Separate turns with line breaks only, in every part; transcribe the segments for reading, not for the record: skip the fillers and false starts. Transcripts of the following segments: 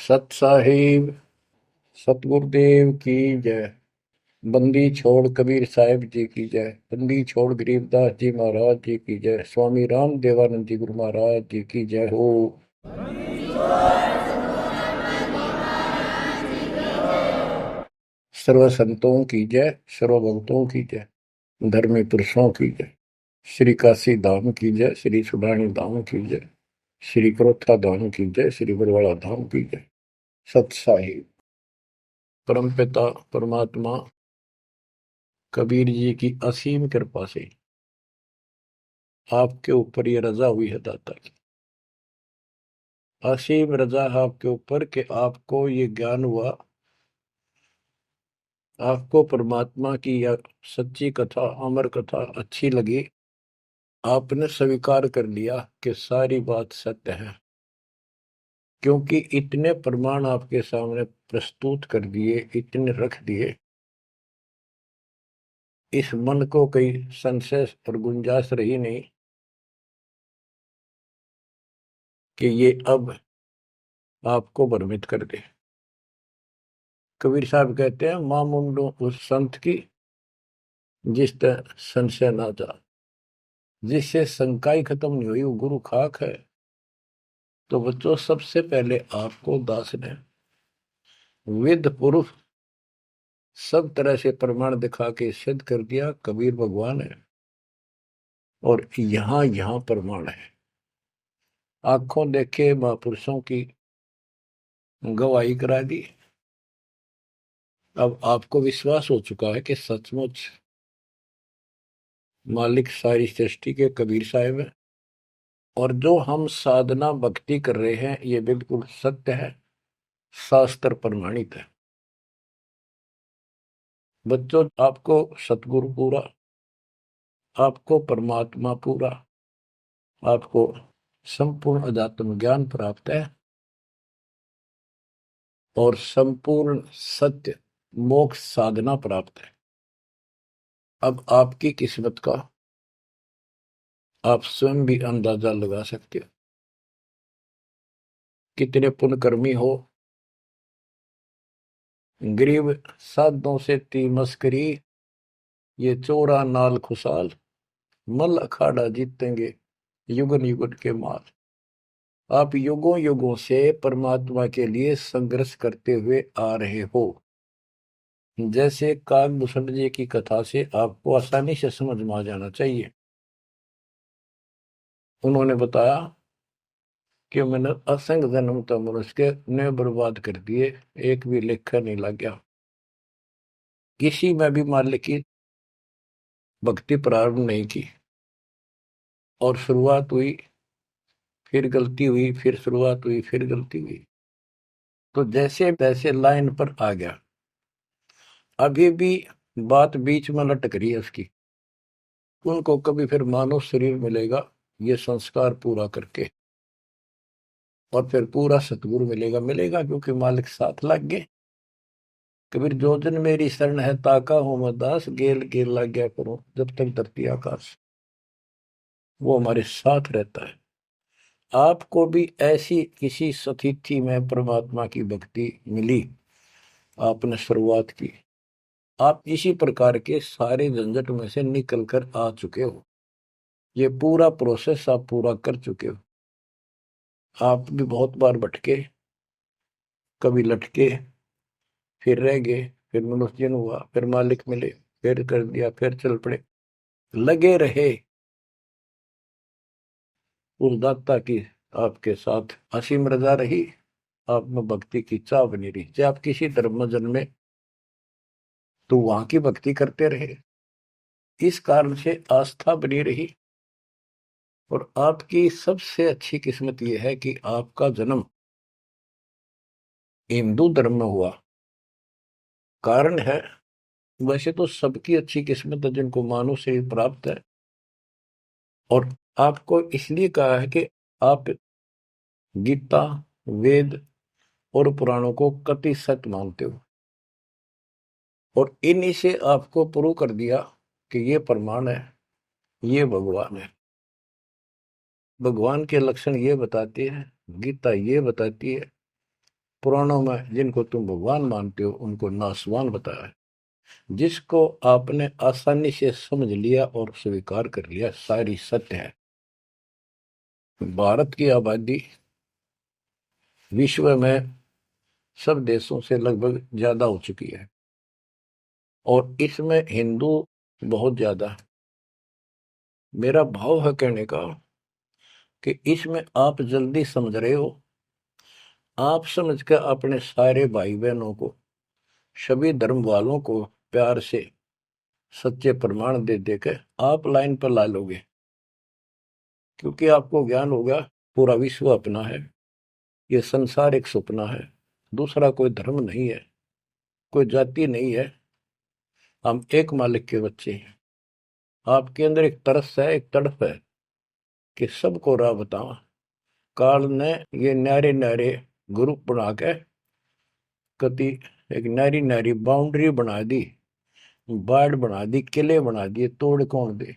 सत साहिब सतगुरुदेव की जय। बंदी छोड़ कबीर साहिब जी की जय। बंदी छोड़ गरीबदास जी महाराज जी की जय। स्वामी राम देवानंद जी गुरु महाराज जी की जय हो। सर्व संतों की जय, सर्व भक्तों की जय, धर्मी पुरुषों की जय। श्री काशी धाम की जय, श्री सुडानी धाम की जय, श्री क्रोथा धाम की जय, श्री बरवाड़ा धाम की जय। सत साहिब परमपिता परमात्मा कबीर जी की असीम कृपा से आपके ऊपर ये रजा हुई है दाता की। असीम रजा है आपके ऊपर कि आपको ये ज्ञान हुआ, आपको परमात्मा की यह सच्ची कथा, अमर कथा अच्छी लगी। आपने स्वीकार कर लिया कि सारी बात सत्य है, क्योंकि इतने प्रमाण आपके सामने प्रस्तुत कर दिए, इतने रख दिए। इस मन को कोई संशय और गुंजाइश रही नहीं कि ये अब आपको भ्रमित कर दे। कबीर साहब कहते हैं, मां मुंडो उस संत की जिस तरह संशय ना जा, जिससे शंका ही खत्म नहीं हुई, वो गुरु खाक है। तो बच्चों, सबसे पहले आपको दास ने वेद पुरुष सब तरह से प्रमाण दिखा के सिद्ध कर दिया कबीर भगवान है। और यहां यहां प्रमाण है, आंखों देखे महापुरुषों की गवाही करा दी। अब आपको विश्वास हो चुका है कि सचमुच मालिक सारी सृष्टि के कबीर साहिब है, और जो हम साधना भक्ति कर रहे हैं ये बिल्कुल सत्य है, शास्त्र प्रमाणित है। बच्चों, आपको सतगुरु पूरा, आपको परमात्मा पूरा, आपको संपूर्ण अध्यात्म ज्ञान प्राप्त है, और संपूर्ण सत्य मोक्ष साधना प्राप्त है। अब आपकी किस्मत का आप स्वयं भी अंदाजा लगा सकते हो। कितने पुण्यकर्मी हो, गरीब साधों से ती मस्करी, ये चोरा नाल खुशाल, मल अखाड़ा जीतेंगे युगन युगन के माल। आप युगों युगों से परमात्मा के लिए संघर्ष करते हुए आ रहे हो। जैसे काकभूषण जी की कथा से आपको आसानी से समझ में आ जाना चाहिए। उन्होंने बताया कि मैंने असंख्य जन्म तो मनुष्य के ने बर्बाद कर दिए, एक भी लेखा नहीं लग गया। किसी में भी मालिक की भक्ति प्रारंभ नहीं की, और शुरुआत हुई, फिर गलती हुई, फिर शुरुआत हुई, फिर गलती हुई। तो जैसे तैसे लाइन पर आ गया। अभी भी बात बीच में लटक रही है उसकी। उनको कभी फिर मानव शरीर मिलेगा, ये संस्कार पूरा करके, और फिर पूरा सतगुरु मिलेगा। मिलेगा क्योंकि मालिक साथ लग गए। कबीर जो जन मेरी शरण है ताका हूं मैं दास, गेल गेल लग गया करो जब तक धरती आकाश। वो हमारे साथ रहता है। आपको भी ऐसी किसी स्थिति में परमात्मा की भक्ति मिली, आपने शुरुआत की, आप इसी प्रकार के सारे झंझट में से निकल कर आ चुके हो। ये पूरा प्रोसेस आप पूरा कर चुके हो। आप भी बहुत बार भटके, कभी लटके, फिर रह गए, फिर मनुष्य जन्म हुआ, फिर मालिक मिले, फिर कर दिया, फिर चल पड़े, लगे रहे। उस दाता की आपके साथ असीम रजा रही, आप में भक्ति की चाह बनी रही। चाहे आप किसी धर्म में जन्मे तो वहां की भक्ति करते रहे, इस कारण से आस्था बनी रही। और आपकी सबसे अच्छी किस्मत यह है कि आपका जन्म हिंदू धर्म में हुआ। कारण है, वैसे तो सबकी अच्छी किस्मत है जिनको मानव शरीर प्राप्त है, और आपको इसलिए कहा है कि आप गीता, वेद और पुराणों को कति सत्य मानते हो, और इन्हीं से आपको प्रूव कर दिया कि ये प्रमाण है, ये भगवान है। भगवान के लक्षण ये बताती है, गीता ये बताती है, पुराणों में जिनको तुम भगवान मानते हो उनको नासवान बताया है। जिसको आपने आसानी से समझ लिया और स्वीकार कर लिया, सारी सत्य है। भारत की आबादी विश्व में सब देशों से लगभग ज्यादा हो चुकी है और इसमें हिंदू बहुत ज्यादा है। मेरा भाव है कहने का कि इसमें आप जल्दी समझ रहे हो। आप समझ कर अपने सारे भाई बहनों को, सभी धर्म वालों को प्यार से सच्चे प्रमाण दे देकर आप लाइन पर ला लोगे, क्योंकि आपको ज्ञान होगा पूरा विश्व अपना है, ये संसार एक सपना है, दूसरा कोई धर्म नहीं है, कोई जाति नहीं है, हम एक मालिक के बच्चे हैं। आपके अंदर एक तरस है, एक तड़प है कि सबको राह बताओ। काल ने ये न्यारे न्यारे ग्रुप बना के कति एक नारी नारी बाउंड्री बना दी, बाढ़ बना दी, किले बना दिए, तोड़ कौन दे।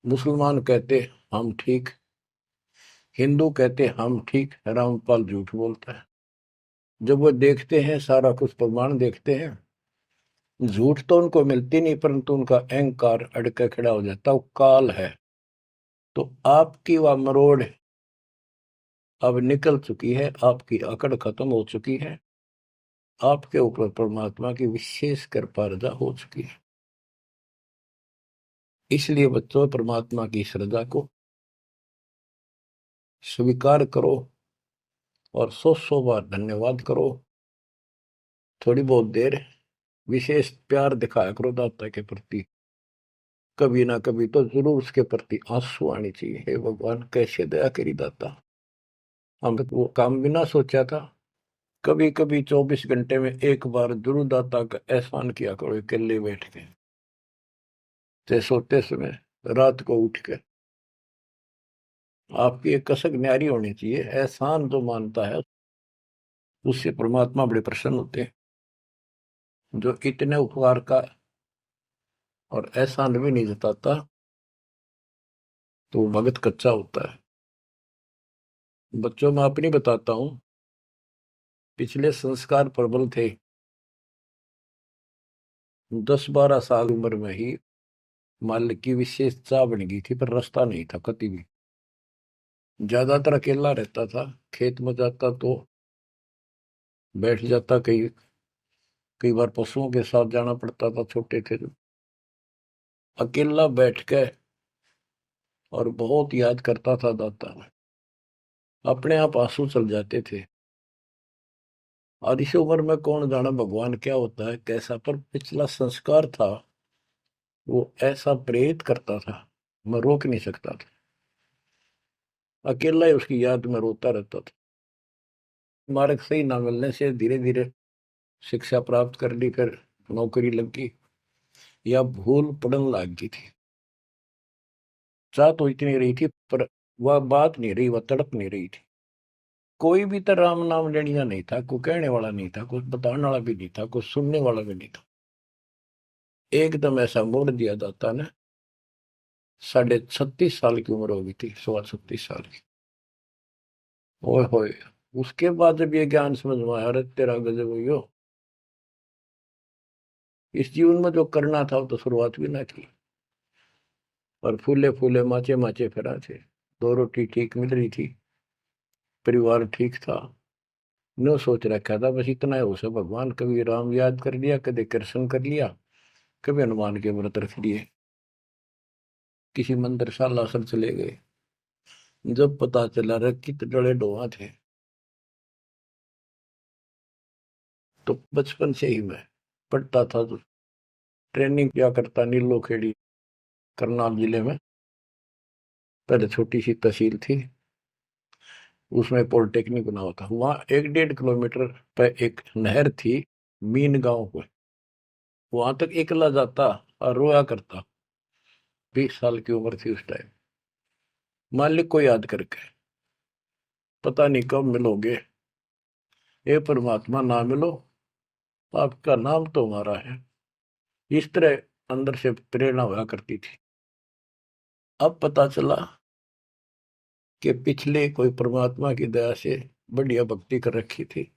मुसलमान कहते हम ठीक, हिंदू कहते हम ठीक, रामपाल झूठ बोलता है। जब वो देखते हैं सारा कुछ प्रमाण देखते हैं, झूठ तो उनको मिलती नहीं, परंतु उनका अहंकार अड़के खड़ा हो जाता, वो काल है। तो आपकी वह मरोड़ अब निकल चुकी है, आपकी अकड़ खत्म हो चुकी है, आपके ऊपर परमात्मा की विशेष कृपा रजा हो चुकी है। इसलिए बच्चों, परमात्मा की श्रद्धा को स्वीकार करो और 100 बार धन्यवाद करो। थोड़ी बहुत देर विशेष प्यार दिखाया करो दाता के प्रति, कभी ना कभी तो जरूर उसके प्रति आंसू आनी चाहिए। हे भगवान, कैसे दया करी दाता, हम वो काम बिना सोचा था। कभी कभी 24 घंटे में एक बार जरूर दाता का एहसान किया करो, अकेले बैठ के, चाहे सोते समय, रात को उठ के। आपकी एक कसक न्यारी होनी चाहिए। एहसान जो मानता है उससे परमात्मा बड़े प्रसन्न होते हैं। जो इतने उपकार का और एहसान भी नहीं जताता तो वो भगत कच्चा होता है। बच्चों में अपनी बताता हूं, पिछले संस्कार प्रबल थे। 10-12 साल उम्र में ही मालिक की विशेष चाह बन गई थी, पर रास्ता नहीं था कभी भी। ज्यादातर अकेला रहता था, खेत में जाता तो बैठ जाता, कई कई बार पशुओं के साथ जाना पड़ता था, छोटे थे जो। अकेला बैठ के और बहुत याद करता था दाता, अपने आप आंसू चल जाते थे। और इस उम्र में कौन जाना भगवान क्या होता है कैसा, पर पिछला संस्कार था वो ऐसा प्रेरित करता था, मैं रोक नहीं सकता था। अकेला ही उसकी याद में रोता रहता था। मार्ग सही ना मिलने से धीरे धीरे शिक्षा प्राप्त कर ली, फिर नौकरी लगी या भूल पड़न लग गई थी। चाह तो इतनी रही थी, पर वह बात नहीं रही, वह तड़प नहीं रही थी। कोई भी तो राम नाम लेनिया नहीं था, कोई कहने वाला नहीं था, कुछ बताने वाला भी नहीं था, कुछ सुनने वाला भी नहीं था। एकदम ऐसा मोड़ दिया दाता ने। 36.5 साल की उम्र हो गई थी, 36.25 साल की। ओए होए, उसके बाद जब ये ज्ञान समझ में आया, अरे तेरा गजब हुई, इस जीवन में जो करना था वो तो शुरुआत भी ना की। और फूले फूले माचे माचे फिरा थे, 2 रोटी ठीक मिल रही थी, परिवार ठीक था। नो सोच रखा था बस इतना है उसे, भगवान कभी राम याद कर लिया, कभी कृष्ण कर लिया, कभी हनुमान के व्रत रख लिए, किसी मंदिर सालासर चले गए। जब पता चला रे कित डले डोहा थे, तो बचपन से ही मैं पढ़ता था, तो ट्रेनिंग क्या करता नीलो खेड़ी, करनाल जिले में। पहले छोटी सी तहसील थी, उसमें पॉलिटेक्निक बना हुआ था। वहां 1-1.5 किलोमीटर पे एक नहर थी, मीन गांव को। वहां तक एकला जाता और रोया करता। 20 साल की उम्र थी उस टाइम। मालिक को याद करके, पता नहीं कब मिलोगे, हे परमात्मा ना मिलो, आपका नाम तो हमारा है। इस तरह अंदर से प्रेरणा हुआ करती थी। अब पता चला कि पिछले कोई परमात्मा की दया से बढ़िया भक्ति कर रखी थी,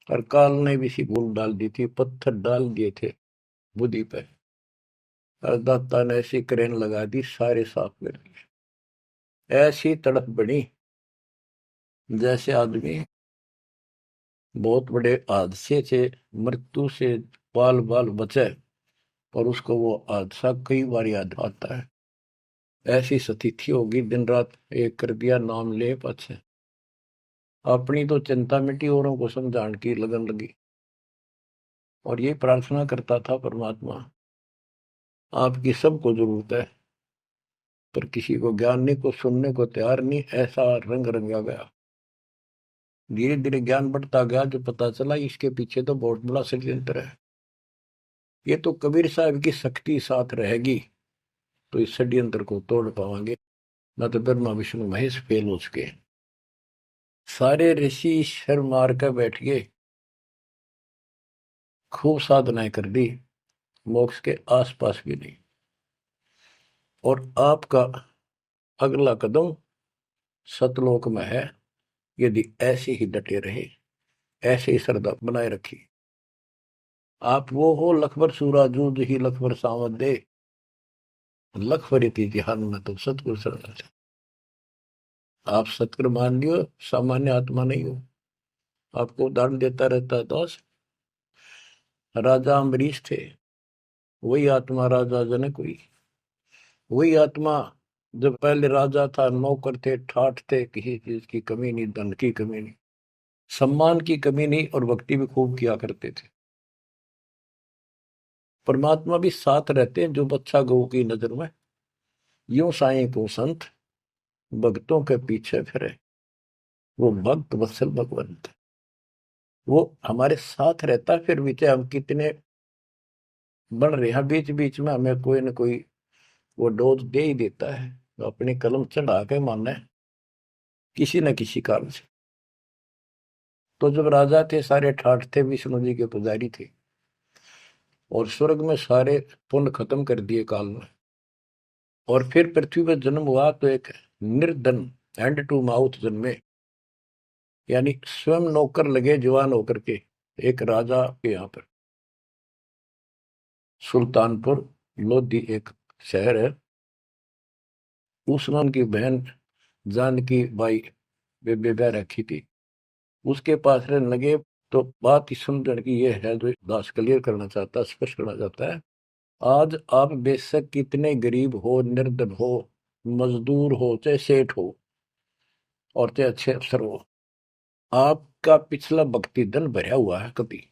और काल ने भी सी भूल डाल दी थी, पत्थर डाल दिए थे बुद्धि पे, और दाता ने ऐसी क्रेन लगा दी, सारे साफ कर दिए। ऐसी तड़प बनी जैसे आदमी बहुत बड़े हादसे से, मृत्यु से बाल बाल बचे, और उसको वो हादसा कई बार याद आता है। ऐसी स्थिति होगी, दिन रात एक कर दिया, नाम ले पाछे। अपनी तो चिंता मिटी, औरों को समझाने की लगन लगी। और ये प्रार्थना करता था, परमात्मा आपकी सबको जरूरत है, पर किसी को ज्ञान नहीं, को सुनने को तैयार नहीं। ऐसा रंग रंगा गया। धीरे धीरे ज्ञान बढ़ता गया, जो पता चला इसके पीछे तो बहुत बड़ा षड्यंत्र है। ये तो कबीर साहब की शक्ति साथ रहेगी तो इस षड्यंत्र को तोड़ पावांगे, न तो ब्रह्मा विष्णु महेश फेल हो चुके। सारे ऋषि शर मार कर बैठ गए, खूब साधनाएं कर दी, मोक्ष के आसपास भी नहीं। और आपका अगला कदम सतलोक में है, यदि ऐसे ही डटे रहे, ऐसे ही श्रद्धा बनाए रखी। आप वो हो लखबर सूरा जूझ ही लखबर सावत दे, लखबर ध्यान में तो सतगुरु शरण। आप सतगुरु मान लियो, सामान्य आत्मा नहीं हो। आपको उदाहरण देता रहता है दोस्त। राजा अम्बरीश थे, वही आत्मा राजा जनक हुई। वही आत्मा जब पहले राजा था, नौकर थे, ठाठ थे, किसी चीज की कमी नहीं, धन की कमी नहीं, सम्मान की कमी नहीं, और भक्ति भी खूब किया करते थे। परमात्मा भी साथ रहते हैं जो बच्चा गऊ की नजर में। यूं साईं को संत भक्तों के पीछे फिरे, वो भक्त वत्सल भगवंत। वो हमारे साथ रहता है, फिर भी चाहे हम कितने बढ़ रहे हैं, बीच बीच में हमें कोई न कोई वो डोज दे ही देता है, तो अपनी कलम चढ़ा के मानना है किसी न किसी कारण से। तो जब राजा थे, सारे ठाठ थे, विष्णु जी के पुजारी थे, और स्वर्ग में सारे पुण्य खत्म कर दिए काल में, और फिर पृथ्वी पर जन्म हुआ तो एक निर्धन हैंड टू माउथ जन्मे, यानी स्वयं नौकर लगे जवान होकर के एक राजा के यहाँ पर। सुल्तानपुर लोधी एक शहर है, उसमें उनकी बहन जानकी बाई बेबे रखी थी, उसके पास रहने लगे। तो बात ही समझने की ये है, जो दास क्लियर करना चाहता है, स्पष्ट करना चाहता है। आज आप बेशक कितने गरीब हो, निर्धन हो, मजदूर हो, चाहे सेठ हो, और चाहे अच्छे अफसर हो, आपका पिछला भक्ति धन भरा हुआ है कभी।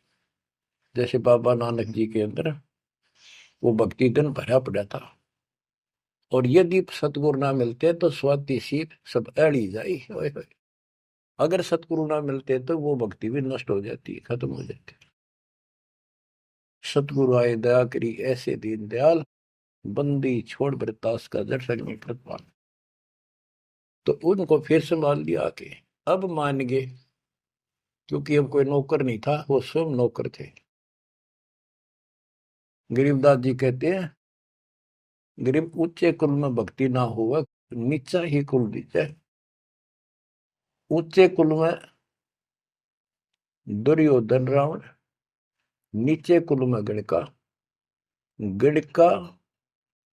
जैसे बाबा नानक जी के अंदर वो भक्ति धन भरा पड़ा था, और यदि सतगुरु ना मिलते तो स्वाति सीप सब अड़ी जाई। अगर सतगुरु ना मिलते तो वो भक्ति भी नष्ट हो जाती, खत्म हो जाती। सतगुरु आए दया करी, ऐसे दीन दयाल, बंदी छोड़ बरतास का दर्शन में प्रतपाल। तो उनको फिर संभाल लिया आके, अब मान गए, क्योंकि अब कोई नौकर नहीं था, वो स्वयं नौकर थे। गरीबदास जी कहते हैं, गरीब ऊंचे कुल में भक्ति ना हुआ, नीचा ही कुल दीजिए। ऊंचे कुल में दुर्योधन रावण, नीचे कुल में गणका, गणका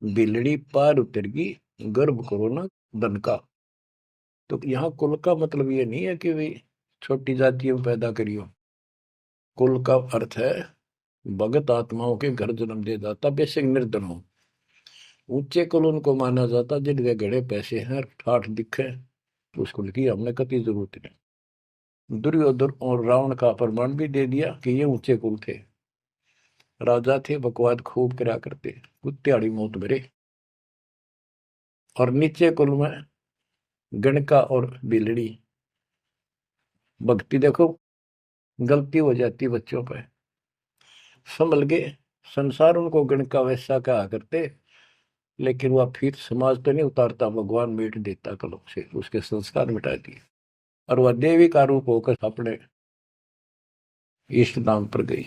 बिलड़ी पार उतर गई, गर्भ करो ना धन का। तो यहाँ कुल का मतलब ये नहीं है कि भाई छोटी जातियों पैदा करियो। कुल का अर्थ है भगत आत्माओं के घर जन्म दे जाता, बेशक निर्धन हो। ऊंचे कुल उनको माना जाता जिनके घड़े पैसे हैं, ठाठ दिखे, तो उस कुल की हमने कति जरूरत नहीं। दुर्योधन और रावण का प्रमाण भी दे दिया कि ये ऊंचे कुल थे, राजा थे, बकवाद खूब करा करते, कुत्तेआड़ी मौत भरे। और नीचे कुल में गणका और बिलड़ी, भक्ति देखो गलती हो जाती बच्चों पे, संभल गए। संसार उनको गणका वैसा कहा करते, लेकिन वह फिर समाज तो नहीं उतारता, भगवान मिट देता कलम से, उसके संस्कार मिटा दिए, और वह देवी का रूप होकर अपने इष्ट नाम पर गई।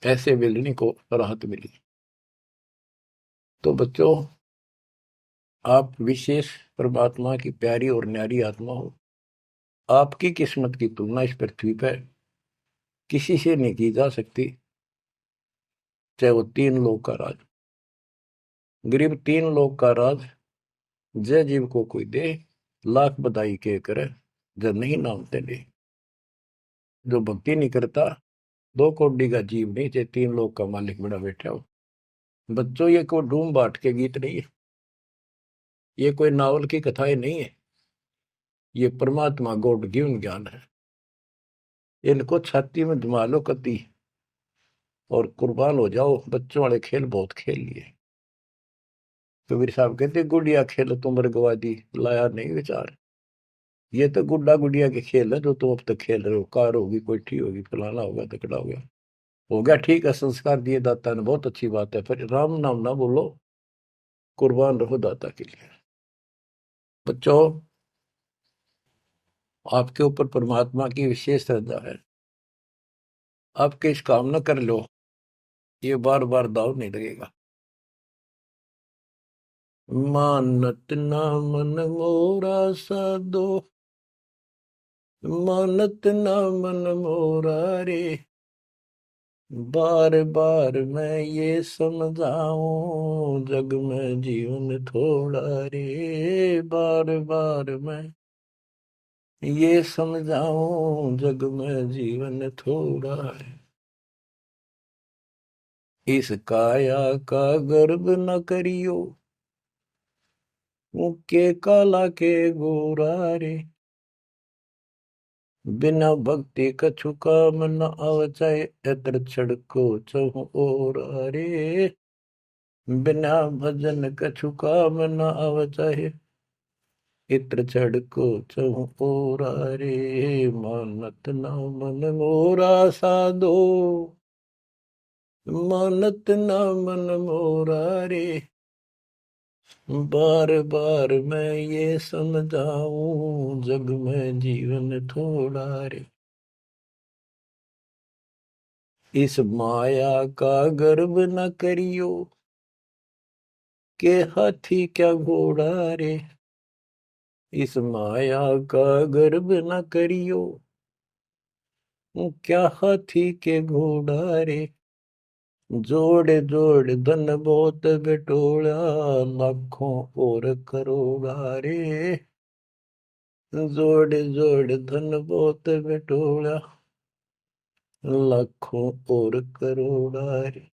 ऐसे बिलनी को राहत मिली। तो बच्चों, आप विशेष परमात्मा की प्यारी और न्यारी आत्मा हो। आपकी किस्मत की तुलना इस पृथ्वी पर किसी से नहीं की जा सकती, चाहे वो 3 लोक का राज, गरीब 3 लोक का राज जय जीव को कोई दे, लाख बधाई के करे, जब नहीं नाम तेरे। जो भक्ति नहीं करता, 2 कौड़ी का जीव नहीं, चाहे 3 लोक का मालिक बड़ा बैठा हो। बच्चों, ये कोई डूम बाट के गीत नहीं है, ये कोई नावल की कथाएं नहीं है, ये परमात्मा गॉड गिवन ज्ञान है। इनको छाती में जमा लो कति और कुर्बान हो जाओ। बच्चों वाले खेल बहुत खेल लिए। कबीर साहब कहते गुड़िया खेल तुम गवा दी, लाया नहीं विचार। ये तो गुड्डा गुड़िया के खेल है जो तुम अब तक खेल रहे हो। कार होगी, कोठी होगी, फलाना होगा, तकड़ा हो गया ठीक है, संस्कार दिए दाता ने, बहुत अच्छी बात है, फिर राम नाम ना बोलो, कुर्बान रहो दाता के लिए। बच्चों, आपके ऊपर परमात्मा की विशेष श्रद्धा है, आपके इस काम न कर लो, ये बार बार दाव नहीं लगेगा। मानत ना मन मोरा साधो, मानत ना मन मोरा रे, बार बार मैं ये समझाऊं, जग में जीवन थोड़ा रे, बार बार मैं ये समझाऊं, जग में जीवन थोड़ा है। इस काया का गर्व न करियो, के काला के गोरा रे, बिना भक्ति कछु काम न आवचाए, एतर छड़को चहु और रे, बिना भजन कछु काम न आवचाए, इत्र छड़को चहु और रे, मानत न मन मोरा साधो, मानत न मन मोरा रे, बार बार मैं ये समझाऊं, जग में जीवन थोड़ा रे। इस माया का गर्व न करियो, के हाथी क्या घोड़ा रे, इस माया का गर्व न करियो, क्या हाथी के घोड़ा रे, जोड़ जोड़ धन बहुत बिटोड़ा, लाखों और करोड़ा रे, जोड़ जोड़ धन बहुत बिटोड़ा, लाखों और करोड़ा रे,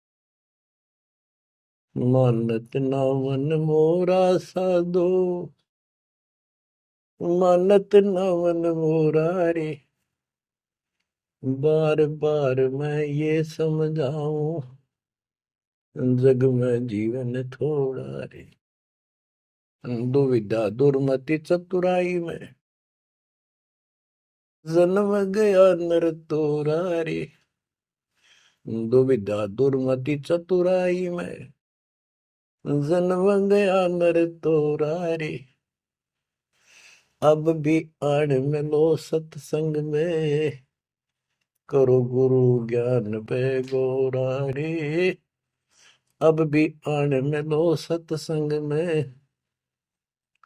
मानत ना मन मोरा साधो, मानत ना मन मोरा रे, बार बार मैं ये समझाऊं, जग में जीवन थोड़ा रे। दुविधा दुर्मति चतुराई में, जन्म गया नर तोरा रे, दुविधा दुर्मति चतुराई में, जन्म गया नर तोरा रे, अब भी आड़ मिलो सत्संग में, करो गुरु ज्ञान पे गोरा रे, अब भी आड़ मिलो सत्संग में,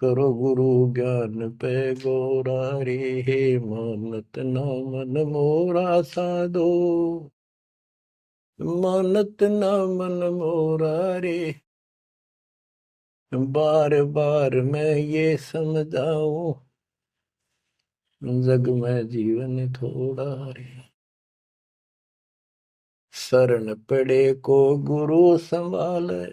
करो गुरु ज्ञान पे गोरा रे, मानत ना मन मोरा साधो, मानत ना मन मोरा रे, बार बार मैं ये समझाऊं, जग में जीवन थोड़ा रे। शरण पड़े को गुरु संभाले,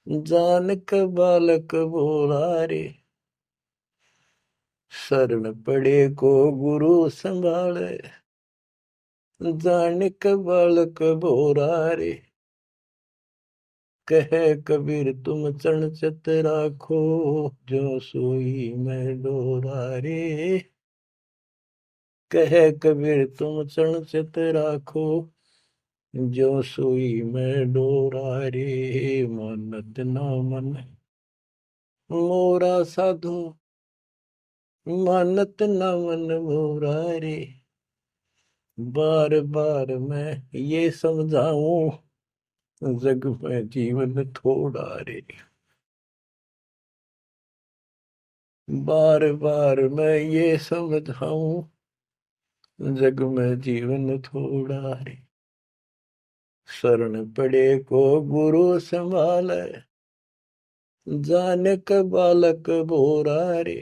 जान के बालक बोला रे, शरण पड़े को गुरु संभाले, जान के बालक बोला रे, कहे कबीर तुम चरण चित राखो, जो सोई मैं डोरा रे, कहे कबीर तुम चरण चित राखो, जो सोई मैं डोरा रे, मानत ना मन मोरा साधो, मानत ना मन मोरा रे, बार बार मैं ये समझाऊं, जग में जीवन थोड़ा रे। बार बार मैं ये समझाऊं, जग में जीवन थोड़ा रे, शरण पड़े को गुरु संभाले, जाने का बालक बोरा रे,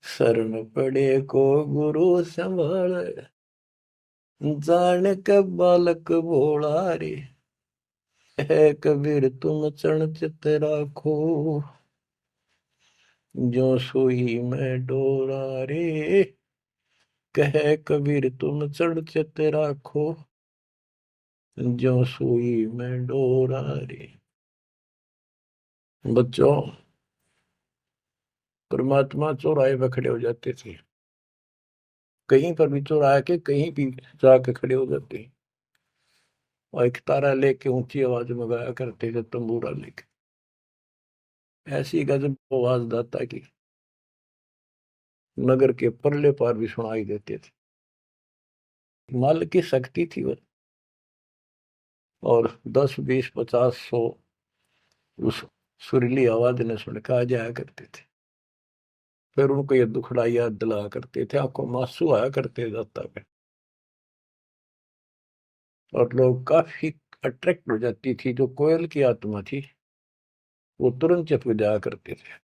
शरण पड़े को गुरु संभाले, जाने का बालक बोला रे, है कबीर तुम चरण चित राखो, जो सुई में डोरा रे, कहे कबीर तुम चढ़ चित राखो, जो सुई में डोरा रे। बच्चों, परमात्मा चौराहे पे खड़े हो जाते थे, कहीं पर भी चौराहे के कहीं भी जाके खड़े हो जाते, और एक तारा लेके ऊंची आवाज में गाया करते थे, तंबूरा लेके, ऐसी गजब आवाज दाता की, नगर के परले पार भी सुनाई देते थे। माल की शक्ति थी वो, और 10, 20, 50, 100 उस सुरीली आवाज ने सुन के आ जाया करते थे। फिर उनको ये दुखड़ा याद दिलाया करते थे, आंखों में आंसू आया करते दाता पे, और लोग काफी अट्रैक्ट हो जाती थी। जो कोयल की आत्मा थी वो तुरंत चप जाया करते थे।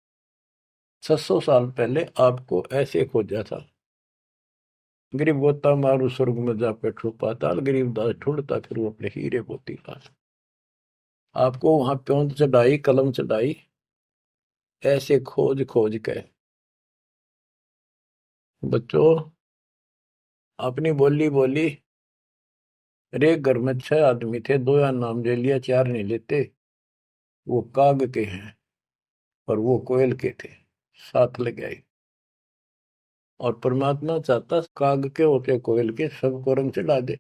600 साल पहले आपको ऐसे खोजा था, गरीब गोता मारू स्वर्ग में जा बैठो पाताल, गरीब दास ढूंढता फिर वो अपने हीरे मोती लाल। आपको वहां प्योंद चढ़ाई, कलम चढ़ाई, ऐसे खोज खोज के। बच्चों, अपनी बोली बोली, अरे घर में 6 आदमी थे, 2 या नाम ले लिया, 4 नहीं लेते, वो काग के हैं और वो कोयल के थे, साथ लग आई। और परमात्मा चाहता काग के होते कोयल के सबको रंग चढ़ा दे,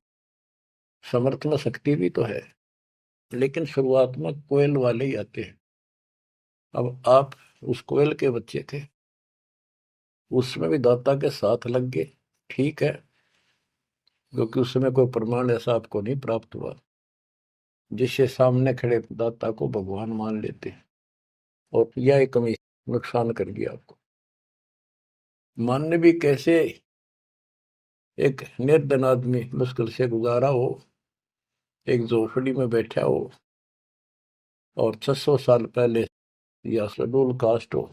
समर्थ में शक्ति भी तो है, लेकिन शुरुआत में कोयल वाले ही आते हैं। अब आप उस कोयल के बच्चे थे, उसमें भी दाता के साथ लग गए, ठीक है, क्योंकि उस समय कोई प्रमाण ऐसा आपको नहीं प्राप्त हुआ जिससे सामने खड़े दाता को भगवान मान लेते, और यह एक कमी नुकसान कर दिया आपको। मानने भी कैसे, एक निर्धन आदमी मुश्किल से गुजारा हो, एक झोपड़ी में बैठा हो, और 600 साल पहले या शेड्यूल कास्ट हो।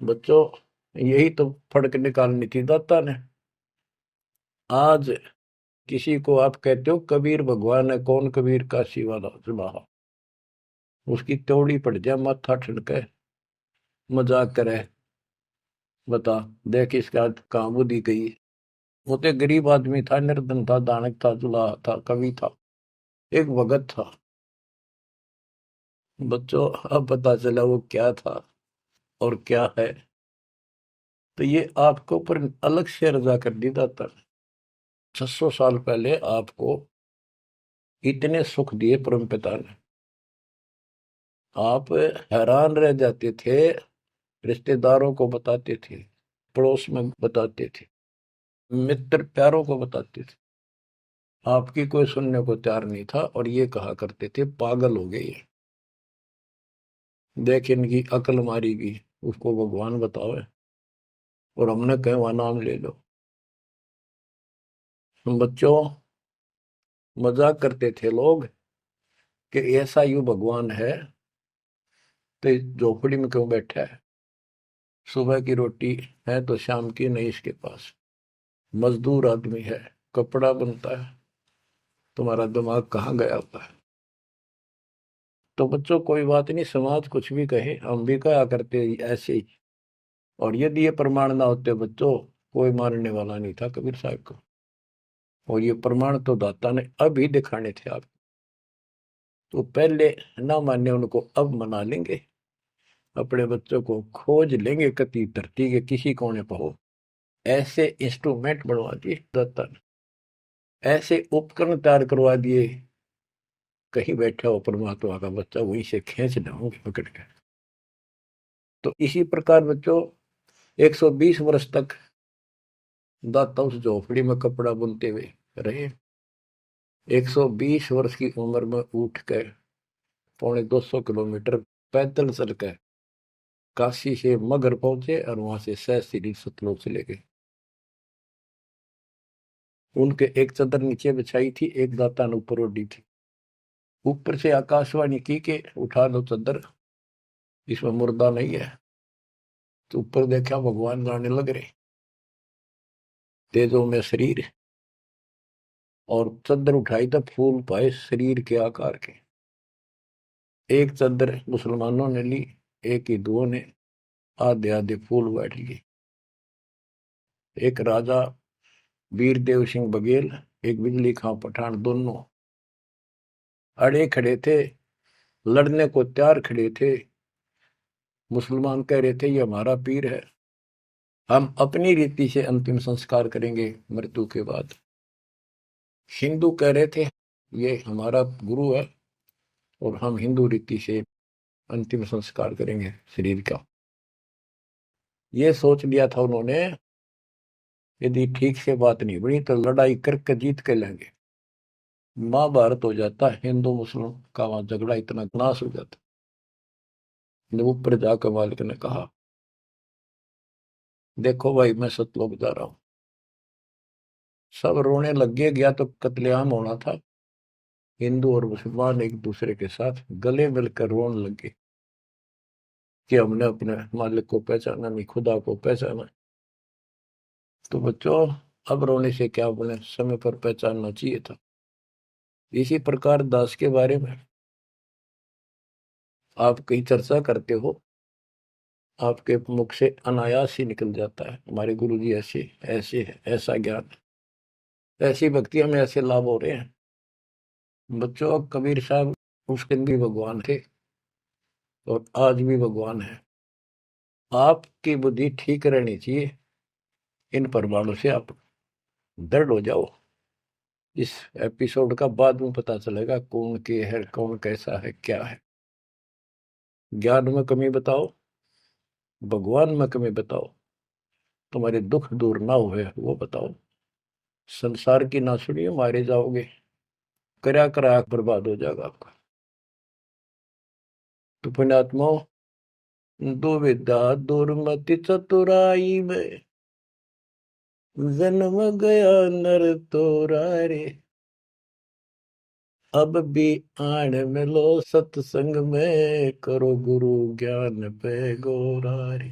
बच्चों, यही तो फर्क निकालनी थी दाता ने। आज किसी को आप कहते हो कबीर भगवान है, कौन कबीर काशी वाला सुबह, उसकी त्योड़ी पड़ जाए, माथा ठनके, मजाक करे, बता देख इसका कहाँ बुद्धि गई। वो तो गरीब आदमी था, निर्धन था, दानक था, जुलाहा था, कवि था, एक भगत था। बच्चों, अब पता चला वो क्या था और क्या है। तो ये आपको ऊपर अलग से रजा कर दी दाता ने। 600 साल पहले आपको इतने सुख दिए परम पिता ने, आप हैरान रह जाते थे, रिश्तेदारों को बताते थे, पड़ोस में बताते थे, मित्र प्यारों को बताते थे, आपकी कोई सुनने को तैयार नहीं था, और ये कहा करते थे पागल हो गए, देख इनकी अकल मारी गई, उसको भगवान बताओ, और हमने कहे वहां नाम ले लो। बच्चों, मजाक करते थे लोग कि ऐसा यू भगवान है तो इस झोपड़ी में क्यों बैठा है, सुबह की रोटी है तो शाम की नहीं इसके पास, मजदूर आदमी है, कपड़ा बनता है, तुम्हारा दिमाग कहाँ गया हुआ है। तो बच्चों, कोई बात नहीं, समाज कुछ भी कहे, हम भी कहा करते ऐसे ही, और यदि ये प्रमाण ना होते बच्चों, कोई मानने वाला नहीं था कबीर साहब को, और ये प्रमाण तो दाता ने अभी दिखाने थे आप, तो पहले ना माने उनको अब मना लेंगे, अपने बच्चों को खोज लेंगे कति धरती के किसी कोने पर हो, ऐसे इंस्ट्रूमेंट बनवा दिए दाता ने, ऐसे उपकरण तैयार करवा दिए, कहीं बैठा हो परमात्मा का बच्चा वहीं से खींच लाओगे पकड़ के। तो इसी प्रकार बच्चों 120 वर्ष तक दाता उस झोपड़ी में कपड़ा बुनते हुए रहे। 120 वर्ष की उम्र में उठ कर 250 किलोमीटर पैदल चल कर काशी से मगर पहुंचे और वहां से सहस्त्री सतलोक चले गए। उनके एक चादर नीचे बिछाई थी, एक दाता ने ऊपर ओढ़ी थी। ऊपर से आकाशवाणी की के उठा लो चादर, इसमें मुर्दा नहीं है। तो ऊपर देखा भगवान जाने लग रहे, तेजों में शरीर, और चादर उठाई तो फूल पाए शरीर के आकार के। एक चादर मुसलमानों ने ली, एक हिंदुओं ने आधे आधे फूल बांट लिए। एक राजा वीरदेव सिंह बघेल, एक बिजली खां पठान, दोनों अड़े खड़े थे, लड़ने को तैयार खड़े थे। मुसलमान कह रहे थे ये हमारा पीर है, हम अपनी रीति से अंतिम संस्कार करेंगे मृत्यु के बाद। हिंदू कह रहे थे ये हमारा गुरु है और हम हिंदू रीति से अंतिम संस्कार करेंगे शरीर का। ये सोच लिया था उन्होंने, यदि ठीक से बात नहीं बनी तो लड़ाई करके जीत के लेंगे। महाभारत हो जाता, हिंदू मुस्लिम का वहां झगड़ा इतना नाश हो जाता। जब ऊपर जाकर मालिक ने कहा देखो भाई मैं सतलोक जा रहा हूं, सब रोने लग गया तो कत्लेआम होना था। हिंदू और मुसलमान एक दूसरे के साथ गले मिलकर रोने लगे कि हमने अपने मालिक को पहचाना नहीं, खुदा को पहचाना। तो बच्चों अब रोने से क्या बने, समय पर पहचानना चाहिए था। इसी प्रकार दास के बारे में आप कहीं चर्चा करते हो, आपके मुख से अनायास ही निकल जाता है हमारे गुरु जी ऐसे ऐसे है, ऐसा ज्ञान, ऐसी भक्ति, हमें ऐसे लाभ हो रहे हैं। बच्चों कबीर साहब उस दिन भी भगवान थे और आज भी भगवान है। आपकी बुद्धि ठीक रहनी चाहिए, इन प्रमाणों से आप दृढ़ हो जाओ। इस एपिसोड का बाद में पता चलेगा कौन के है, कौन कैसा है, क्या है। ज्ञान में कमी बताओ, भगवान में कमी बताओ, तुम्हारे दुख दूर ना हुए वो बताओ। संसार की ना सुनिए, मारे जाओगे, करया करा बर्बाद हो जाएगा आपका। तो पुण्यात्माओं, दुविधा दुर्मति चतुराई में जन्म गया नर तोरा रे। अब भी आण मिलो सत्संग में, करो गुरु ज्ञान पे गोरा रे।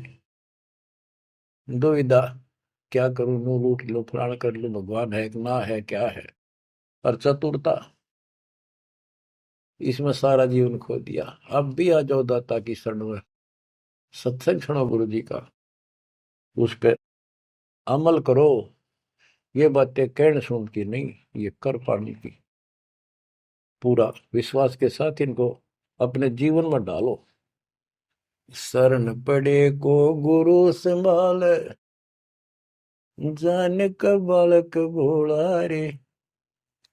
दुविधा, क्या करूं, नू लूट लो, फलाना कर लो, भगवान है ना है, क्या है। और चतुरता, इसमें सारा जीवन खो दिया। अब भी आ जाओ दाता की शरण में, सत्संग सुनो गुरु जी का, उस पर अमल करो। ये बातें कहने सुन की नहीं, ये कर पाने की। पूरा विश्वास के साथ इनको अपने जीवन में डालो। शरण पड़े को गुरु संभाल, जान का बालक भोला रे।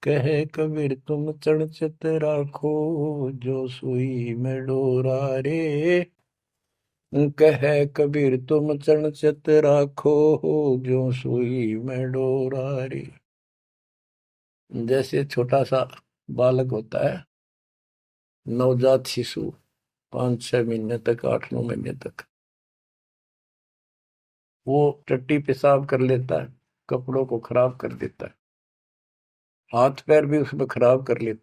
कहे कबीर तुम चढ़ चित राखो, जो सुई में डोरा रे। कहे कबीर तुम चढ़ चित राखो, जो सुई में डोरा रे। जैसे छोटा सा बालक होता है, नवजात शिशु, 5-6 महीने तक, 8-9 महीने तक, वो टट्टी पेशाब कर लेता है, कपड़ों को खराब कर देता है, हाथ पैर भी उसमें खराब कर लेता है।